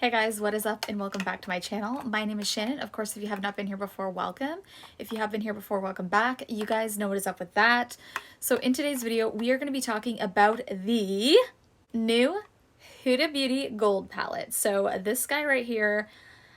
Hey guys, what is up and welcome back to my channel. My name is Shannon. Of course, if you have not been here before, welcome. If you have been here before, welcome back. You guys know what is up with that. So in today's video, we are going to be talking about the new Huda Beauty Gold palette. So this guy right here,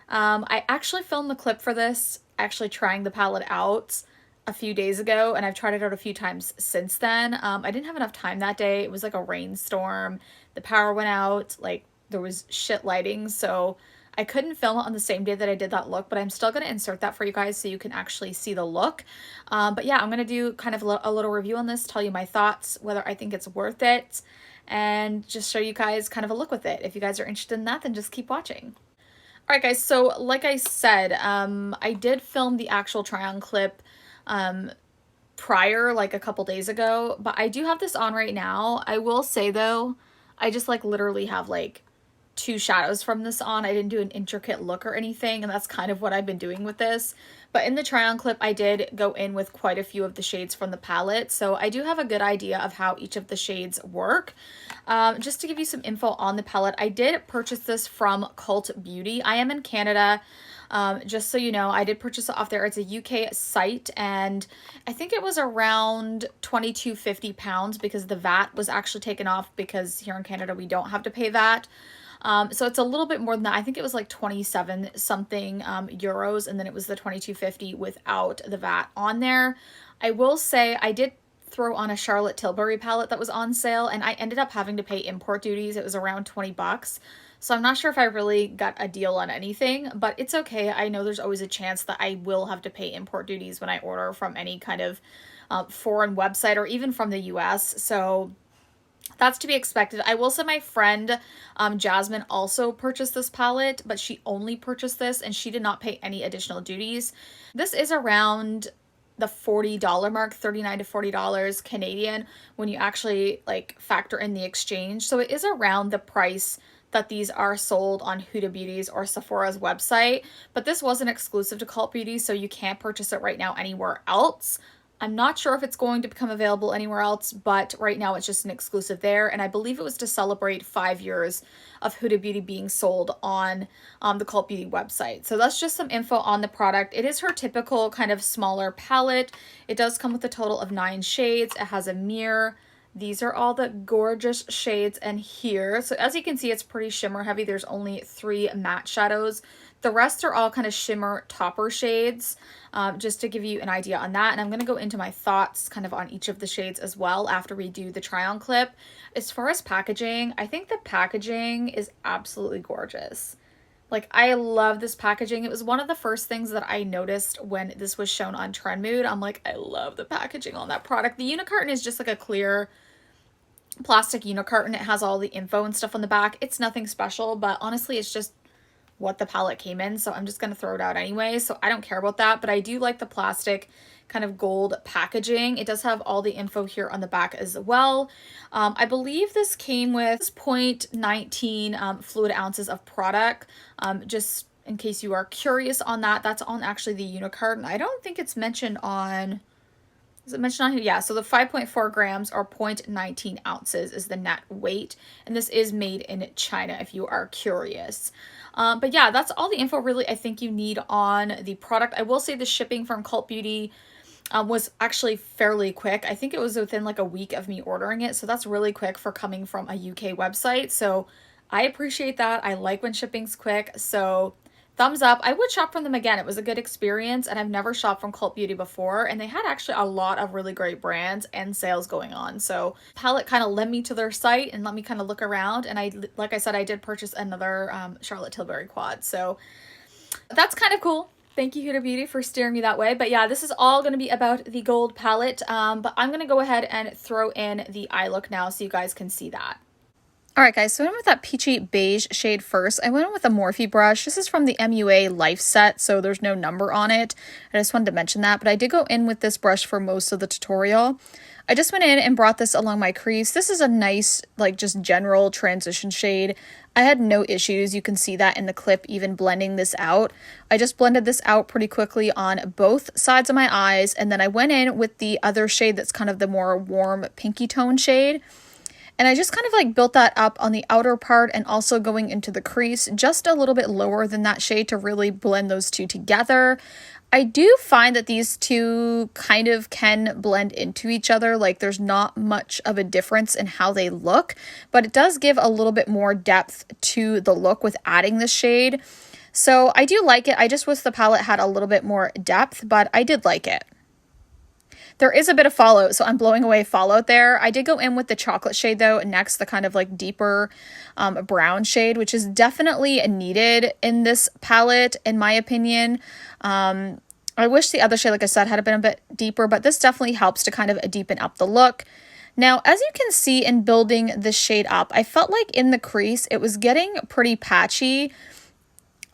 I actually filmed the clip for this, actually trying the palette out a few days ago, and I've tried it out a few times since then. I didn't have enough time that day. It was like a rainstorm. The power went out, like there was shit lighting, so I couldn't film it on the same day that I did that look, but I'm still going to insert that for you guys so you can actually see the look. But yeah, I'm going to do kind of a little review on this, tell you my thoughts, whether I think it's worth it, and just show you guys kind of a look with it. If you guys are interested in that, then just keep watching. Alright guys, so like I said, I did film the actual try-on clip prior, like a couple days ago, but I do have this on right now. I will say though, I just like literally have like two shadows from this on. I didn't do an intricate look or anything, and that's kind of what I've been doing with this. But in the try-on clip, I did go in with quite a few of the shades from the palette, so I do have a good idea of how each of the shades work. Just to give you some info on the palette, I did purchase this from Cult Beauty. I am in Canada. Just so you know, I did purchase it off there. It's a UK site, and I think it was around £22.50 because the VAT was actually taken off, because here in Canada we don't have to pay VAT. So it's a little bit more than that. I think it was like 27 something euros, and then it was the 22.50 without the VAT on there. I will say I did throw on a Charlotte Tilbury palette that was on sale, and I ended up having to pay import duties. It was around 20 bucks. So I'm not sure if I really got a deal on anything, but it's okay. I know there's always a chance that I will have to pay import duties when I order from any kind of foreign website or even from the US. So that's to be expected. I will say my friend Jasmine also purchased this palette, but she only purchased this and she did not pay any additional duties. This is around the $40 mark, $39 to $40 Canadian, when you actually like factor in the exchange. So it is around the price that these are sold on Huda Beauty's or Sephora's website, but this wasn't exclusive to Cult Beauty, so you can't purchase it right now anywhere else. I'm not sure if it's going to become available anywhere else, but right now it's just an exclusive there, and I believe it was to celebrate 5 years of Huda Beauty being sold on the Cult Beauty website. So that's just some info on the product. It is her typical kind of smaller palette. It does come with a total of 9 shades. It has a mirror. These are all the gorgeous shades in here. So as you can see, it's pretty shimmer heavy. There's only 3 matte shadows. The rest are all kind of shimmer topper shades, just to give you an idea on that. And I'm going to go into my thoughts kind of on each of the shades as well after we do the try-on clip. As far as packaging, I think the packaging is absolutely gorgeous. Like, I love this packaging. It was one of the first things that I noticed when this was shown on Trend Mood. I'm like, I love the packaging on that product. The unicarton is just like a clear plastic unicarton. It has all the info and stuff on the back. It's nothing special, but honestly, it's just what the palette came in, so I'm just going to throw it out anyway, so I don't care about that. But I do like the plastic kind of gold packaging. It does have all the info here on the back as well. I believe this came with 0.19 fluid ounces of product, just in case you are curious on that. That's on actually the unicarton. I don't think it's mentioned on... Is it mentioned on here? Yeah, so the 5.4 grams or 0.19 ounces is the net weight, and this is made in China if you are curious. But yeah, that's all the info really I think you need on the product. I will say the shipping from Cult Beauty was actually fairly quick. I think it was within like a week of me ordering it, so that's really quick for coming from a UK website. So I appreciate that. I like when shipping's quick, so thumbs up. I would shop from them again. It was a good experience, and I've never shopped from Cult Beauty before, and they had actually a lot of really great brands and sales going on. So palette kind of led me to their site and let me kind of look around, and like I said, I did purchase another Charlotte Tilbury quad, so that's kind of cool. Thank you, Huda Beauty, for steering me that way. But yeah, this is all going to be about the gold palette, but I'm going to go ahead and throw in the eye look now so you guys can see that. Alright guys, so I went with that peachy beige shade first. I went in with a Morphe brush. This is from the MUA Life set, so there's no number on it. I just wanted to mention that, but I did go in with this brush for most of the tutorial. I just went in and brought this along my crease. This is a nice, like, just general transition shade. I had no issues. You can see that in the clip, even blending this out. I just blended this out pretty quickly on both sides of my eyes, and then I went in with the other shade that's kind of the more warm pinky tone shade. And I just kind of like built that up on the outer part and also going into the crease just a little bit lower than that shade to really blend those two together. I do find that these two kind of can blend into each other. Like there's not much of a difference in how they look, but it does give a little bit more depth to the look with adding this shade. So I do like it. I just wish the palette had a little bit more depth, but I did like it. There is a bit of fallout, so I'm blowing away fallout there. I did go in with the chocolate shade though, next, the kind of like deeper brown shade, which is definitely needed in this palette, in my opinion. I wish the other shade, like I said, had been a bit deeper, but this definitely helps to kind of deepen up the look. Now, as you can see in building this shade up, I felt like in the crease, it was getting pretty patchy.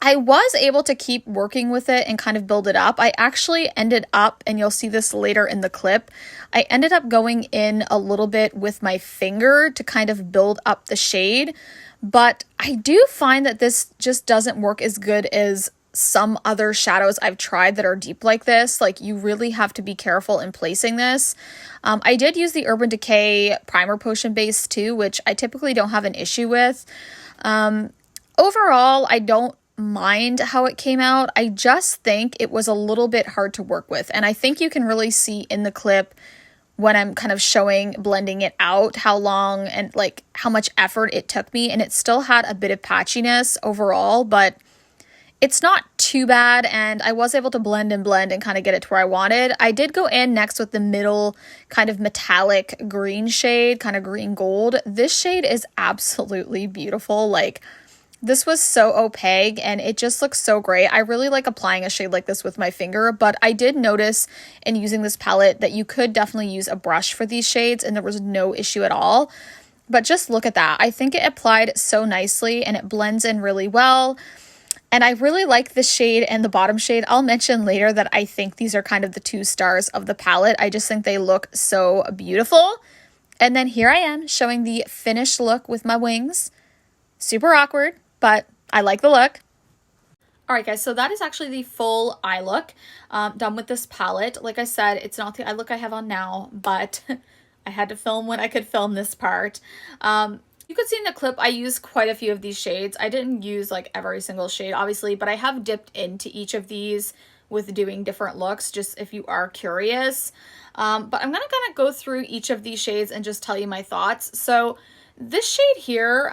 I was able to keep working with it and kind of build it up. I actually ended up, and you'll see this later in the clip, I ended up going in a little bit with my finger to kind of build up the shade. But I do find that this just doesn't work as good as some other shadows I've tried that are deep like this. Like you really have to be careful in placing this. I did use the Urban Decay Primer Potion base too, which I typically don't have an issue with. Overall, I don't mind how it came out. I just think it was a little bit hard to work with. And I think you can really see in the clip when I'm kind of showing, blending it out, how long and like how much effort it took me. And it still had a bit of patchiness overall, but it's not too bad. And I was able to blend and kind of get it to where I wanted. I did go in next with the middle kind of metallic green shade, kind of green gold. This shade is absolutely beautiful. Like, this was so opaque and it just looks so great. I really like applying a shade like this with my finger, but I did notice in using this palette that you could definitely use a brush for these shades and there was no issue at all. But just look at that. I think it applied so nicely and it blends in really well. And I really like this shade and the bottom shade. I'll mention later that I think these are kind of the 2 stars of the palette. I just think they look so beautiful. And then here I am showing the finished look with my wings. Super awkward, but I like the look. All right, guys, so that is actually the full eye look done with this palette. Like I said, it's not the eye look I have on now, but I had to film when I could film this part. You could see in the clip, I used quite a few of these shades. I didn't use like every single shade, obviously, but I have dipped into each of these with doing different looks, just if you are curious. But I'm gonna kind of go through each of these shades and just tell you my thoughts. So this shade here,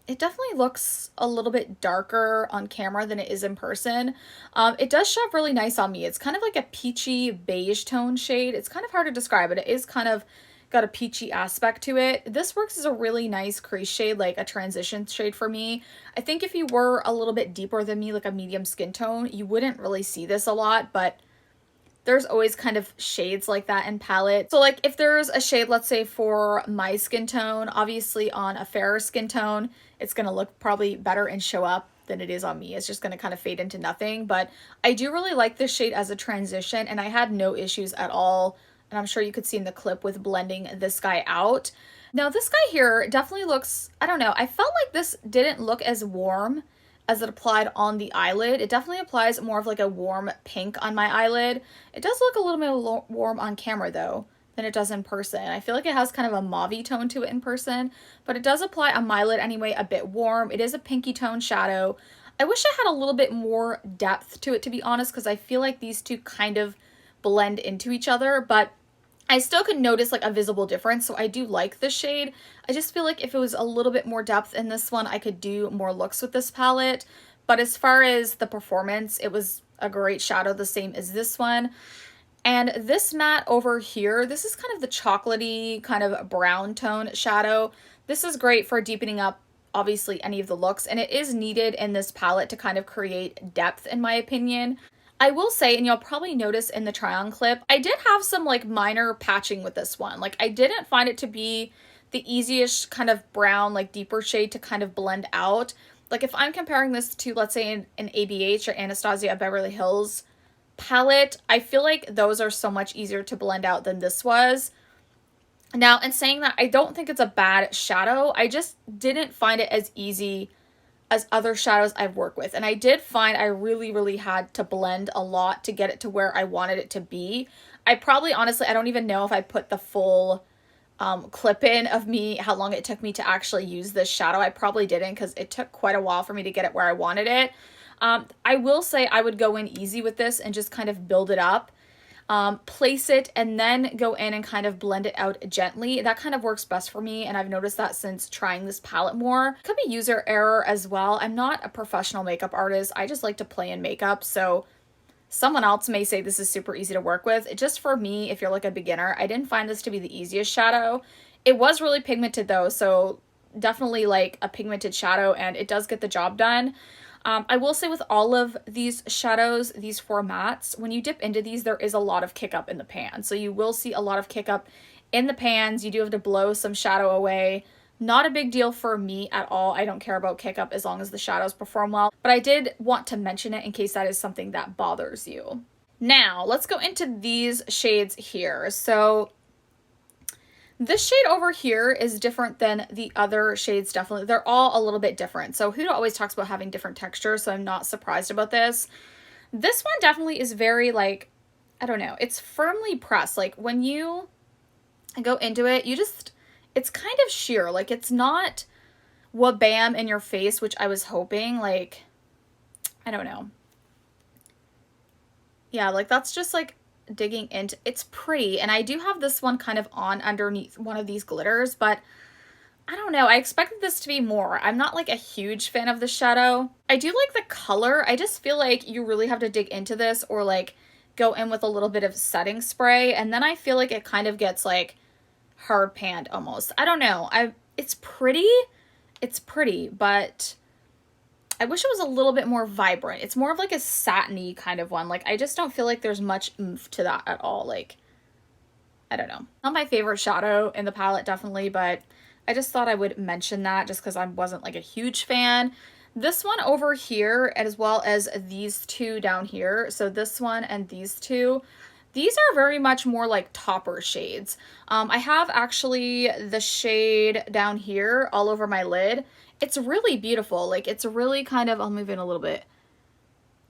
it definitely looks a little bit darker on camera than it is in person. It does show up really nice on me. It's kind of like a peachy beige tone shade. It's kind of hard to describe, but it is kind of got a peachy aspect to it. This works as a really nice crease shade, like a transition shade for me. I think if you were a little bit deeper than me, like a medium skin tone, you wouldn't really see this a lot, but there's always kind of shades like that in palette. So like if there's a shade, let's say for my skin tone, obviously on a fairer skin tone, it's gonna look probably better and show up than it is on me. It's just gonna kind of fade into nothing. But I do really like this shade as a transition and I had no issues at all. And I'm sure you could see in the clip with blending this guy out. Now this guy here definitely looks, I don't know, I felt like this didn't look as warm as it applied on the eyelid. It definitely applies more of like a warm pink on my eyelid. It does look a little bit warm on camera though than it does in person. I feel like it has kind of a mauve-y tone to it in person, but it does apply on my lid anyway a bit warm. It is a pinky tone shadow. I wish I had a little bit more depth to it, to be honest, because I feel like these two kind of blend into each other, but I still could notice like a visible difference, so I do like this shade. I just feel like if it was a little bit more depth in this one, I could do more looks with this palette. But as far as the performance, it was a great shadow, the same as this one. And this matte over here, this is kind of the chocolatey kind of brown tone shadow. This is great for deepening up, obviously, any of the looks, and it is needed in this palette to kind of create depth, in my opinion. I will say, and you'll probably notice in the try-on clip, I did have some like minor patching with this one. Like I didn't find it to be the easiest kind of brown, like deeper shade to kind of blend out. Like if I'm comparing this to, let's say, an ABH or Anastasia Beverly Hills palette, I feel like those are so much easier to blend out than this was. Now, in saying that, I don't think it's a bad shadow. I just didn't find it as easy as other shadows I've worked with. And I did find I really had to blend a lot to get it to where I wanted it to be. I probably, honestly, I don't even know if I put the full clip in of me, how long it took me to actually use this shadow. I probably didn't because it took quite a while for me to get it where I wanted it. I will say I would go in easy with this and just kind of build it up. Place it and then go in and kind of blend it out gently. That kind of works best for me, and I've noticed that since trying this palette more. Could be user error as well. I'm not a professional makeup artist. I just like to play in makeup, so someone else may say this is super easy to work with. Just for me, if you're like a beginner, I didn't find this to be the easiest shadow. It was really pigmented though, so definitely like a pigmented shadow, and it does get the job done. I will say with all of these shadows, these 4 mattes, when you dip into these, there is a lot of kick up in the pan. So you will see a lot of kick up in the pans. You do have to blow some shadow away. Not a big deal for me at all. I don't care about kick up as long as the shadows perform well. But I did want to mention it in case that is something that bothers you. Now, let's go into these shades here. So this shade over here is different than the other shades, definitely. They're all a little bit different. So Huda always talks about having different textures, so I'm not surprised about this. This one definitely is very, like, I don't know, it's firmly pressed. Like, when you go into it, you just, it's kind of sheer. Like, it's not wha-bam in your face, which I was hoping. Like, I don't know. Yeah, like, that's just, like, digging into, it's pretty, and I do have this one kind of on underneath one of these glitters, but I don't know, I expected this to be more. I'm not like a huge fan of the shadow. I do like the color. I just feel like you really have to dig into this or like go in with a little bit of setting spray, and then I feel like it kind of gets like hard panned almost. I don't know. It's pretty, but I wish it was a little bit more vibrant. It's more of like a satiny kind of one. Like, I just don't feel like there's much oomph to that at all. Like, I don't know. Not my favorite shadow in the palette, definitely, but I just thought I would mention that just because I wasn't like a huge fan. This one over here, as well as these 2 down here, so this one and these 2, these are very much more like topper shades. I have actually the shade down here all over my lid. It's really beautiful. Like, it's really kind of, I'll move in a little bit.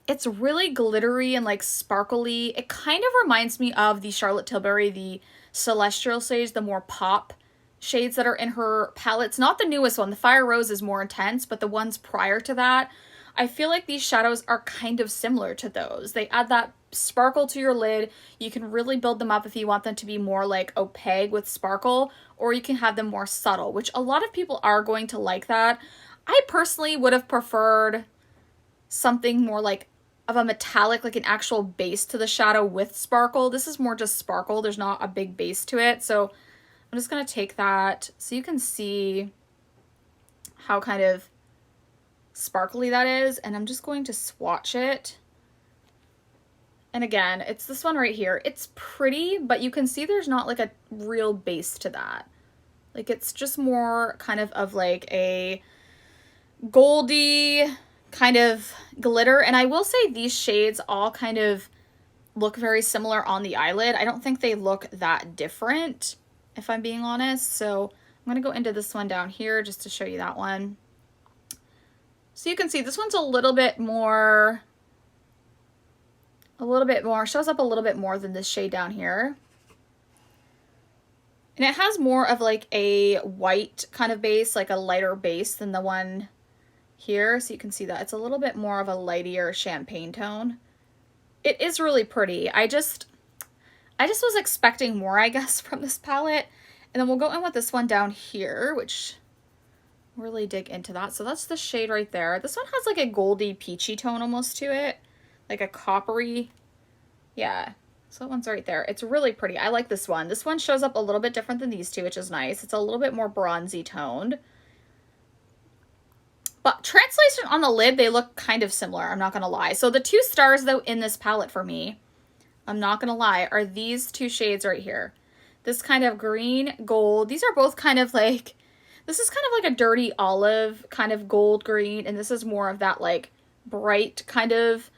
It's really glittery and like sparkly. It kind of reminds me of the Charlotte Tilbury, the Celestial shades, the more pop shades that are in her palettes. Not the newest one. The Fire Rose is more intense, but the ones prior to that, I feel like these shadows are kind of similar to those. They add that sparkle to your lid. You can really build them up if you want them to be more like opaque with sparkle, or you can have them more subtle, which a lot of people are going to like that. I personally would have preferred something more like of a metallic, like an actual base to the shadow with sparkle. This is more just sparkle. There's not a big base to it. So I'm just going to take that so you can see how kind of sparkly that is, and I'm just going to swatch it. And again, it's this one right here. It's pretty, but you can see there's not like a real base to that. Like, it's just more kind of like a goldy kind of glitter. And I will say these shades all kind of look very similar on the eyelid. I don't think they look that different, if I'm being honest. So I'm going to go into this one down here just to show you that one. So you can see this one's a little bit more, shows up a little bit more than this shade down here. And it has more of like a white kind of base, like a lighter base than the one here. So you can see that it's a little bit more of a lighter champagne tone. It is really pretty. I just was expecting more, I guess, from this palette. And then we'll go in with this one down here, which really dig into that. So that's the shade right there. This one has like a goldy peachy tone almost to it, like a coppery. Yeah, so that one's right there. It's really pretty. I like this one. This one shows up a little bit different than these 2, which is nice. It's a little bit more bronzy toned. But translation on the lid, they look kind of similar, I'm not going to lie. So the 2 stars, though, in this palette for me, I'm not going to lie, are these 2 shades right here. This kind of green gold. These are both kind of like, this is kind of like a dirty olive kind of gold green, and this is more of that like bright kind of,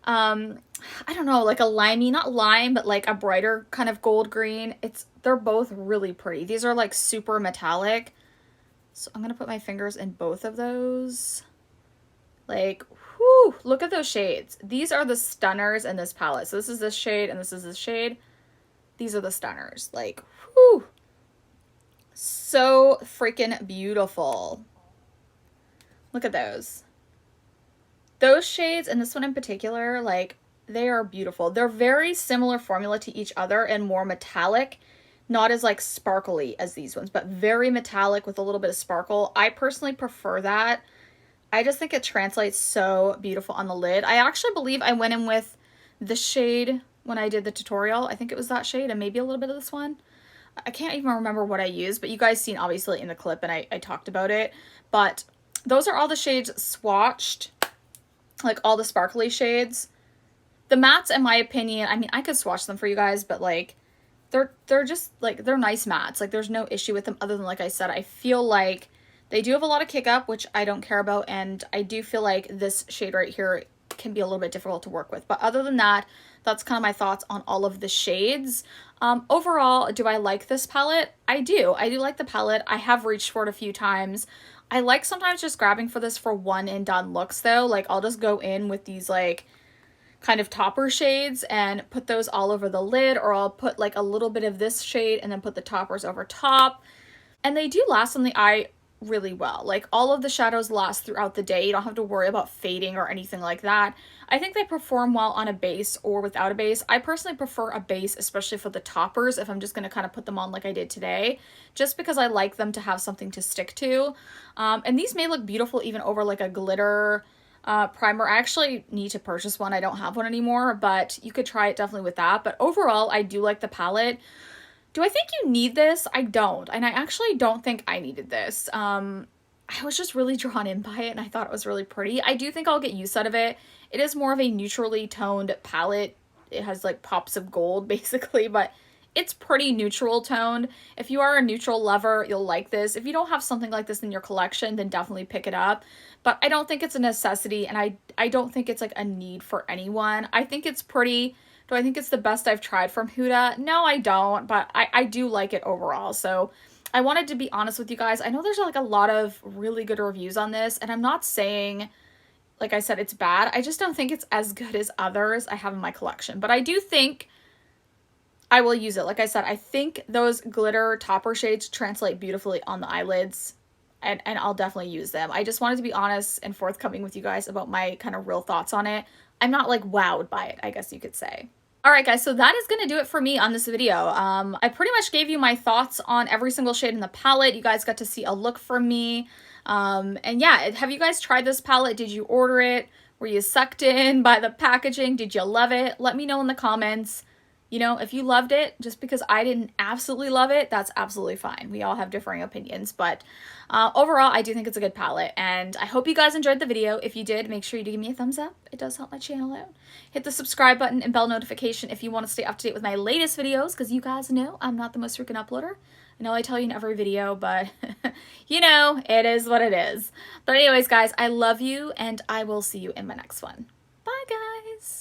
I don't know, like a limey, not lime, but like a brighter kind of gold green. They're both really pretty. These are like super metallic. So I'm going to put my fingers in both of those. Like, whew, look at those shades. These are the stunners in this palette. So this is this shade and this is this shade. These are the stunners. Like, whew. So freaking beautiful. Look at those. Those shades and this one in particular, like, they are beautiful. They're very similar formula to each other and more metallic, not as like sparkly as these ones, but very metallic with a little bit of sparkle. I personally prefer that. I just think it translates so beautiful on the lid. I actually believe I went in with the shade when I did the tutorial. I think it was that shade and maybe a little bit of this one. I can't even remember what I used, but you guys seen obviously in the clip and I talked about it. But those are all the shades swatched, like all the sparkly shades. The mattes, in my opinion, I mean, I could swatch them for you guys, but like, they're just like, they're nice mattes. Like, there's no issue with them other than, like I said, I feel like they do have a lot of kick up, which I don't care about, and I do feel like this shade right here can be a little bit difficult to work with. But other than that, that's kind of my thoughts on all of the shades. Overall, do I like this palette? I do. I do like the palette. I have reached for it a few times. I like sometimes just grabbing for this for one and done looks though. Like, I'll just go in with these like kind of topper shades and put those all over the lid, or I'll put like a little bit of this shade and then put the toppers over top. And they do last on the eye really well. Like, all of the shadows last throughout the day. You don't have to worry about fading or anything like that. I think they perform well on a base or without a base. I personally prefer a base, especially for the toppers, if I'm just going to kind of put them on like I did today, just because I like them to have something to stick to. And these may look beautiful even over like a glitter primer. I actually need to purchase one. I don't have one anymore, but you could try it definitely with that. But overall, I do like the palette. Do I think you need this? I don't. And I actually don't think I needed this. I was just really drawn in by it and I thought it was really pretty. I do think I'll get use out of it. It is more of a neutrally toned palette. It has like pops of gold basically, but it's pretty neutral toned. If you are a neutral lover, you'll like this. If you don't have something like this in your collection, then definitely pick it up. But I don't think it's a necessity, and I don't think it's like a need for anyone. I think it's pretty. Do I think it's the best I've tried from Huda? No, I don't, but I do like it overall. So I wanted to be honest with you guys. I know there's like a lot of really good reviews on this, and I'm not saying, like I said, it's bad. I just don't think it's as good as others I have in my collection. But I do think I will use it. Like I said, I think those glitter topper shades translate beautifully on the eyelids, and I'll definitely use them. I just wanted to be honest and forthcoming with you guys about my kind of real thoughts on it. I'm not like wowed by it, I guess you could say. Alright guys, so that is going to do it for me on this video. I pretty much gave you my thoughts on every single shade in the palette. You guys got to see a look from me. And yeah, have you guys tried this palette? Did you order it? Were you sucked in by the packaging? Did you love it? Let me know in the comments. You know, if you loved it, just because I didn't absolutely love it, that's absolutely fine. We all have differing opinions, but overall, I do think it's a good palette, and I hope you guys enjoyed the video. If you did, make sure you do give me a thumbs up. It does help my channel out. Hit the subscribe button and bell notification if you want to stay up to date with my latest videos, because you guys know I'm not the most freaking uploader. I know I tell you in every video, but you know, it is what it is. But anyways, guys, I love you, and I will see you in my next one. Bye, guys!